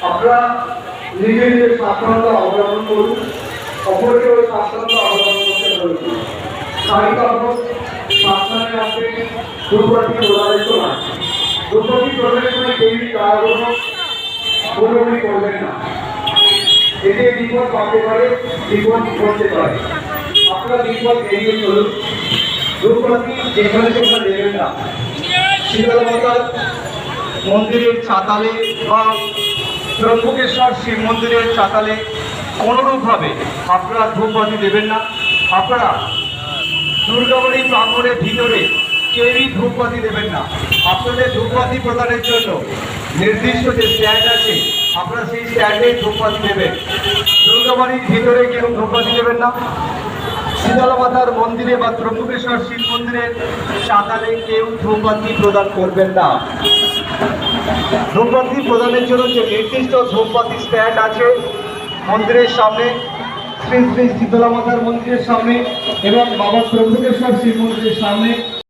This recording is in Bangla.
আপনারা নিজে নিজের সাবধানতা অবলম্বন করুন, অপরকেও সাবধানতা অবলম্বন করতে বলুন। সাহিত্য সাবধানে আসবে দুর্গতি প্রদানিত না। দুর্গতি প্রদানের সময় কেউই কারণ পুরোপুরি করবেন না। এতে বিপদ পাতে পারে, বিপদ ঘটতে পারে। আপনারা বিপদ এড়িয়ে চলুন। দুর্গতি যেখানে সেখানে দেবেন না। শীতলা মাতার মন্দিরের চাতালে বা ব্রহ্মকেশ্বর শিব মন্দিরের চাতালে কোনোরূপভাবে আপনারা ধূপবাতি দেবেন না। আপনারা দুর্গাবাড়ি প্রাঙ্গণের ভিতরে কেউই ধূপবাতি দেবেন না। আপনাদের ধূপবাতি প্রদানের জন্য নির্দিষ্ট যে স্ট্যান্ড আছে, আপনারা সেই স্ট্যান্ডে ধূপবাতি দেবেন। দুর্গাবাড়ির ভিতরে কেউ ধূপবাতি দেবেন না। শীতলা মাতার মন্দিরে বা ব্রহ্মকেশ্বর শিব মন্দিরের চাতালে কেউ ধূপবাতি প্রদান করবেন না। ধূপবাতি প্রদানের জন্য যে নির্দিষ্ট ধূপবাতি স্ট্যান্ড আছে মন্দিরের সামনে, শ্রী শ্রী শীতলা মাতার মন্দিরের সামনে এবং বাবা ব্রহ্মকেশ্বর শিব মন্দিরের সামনে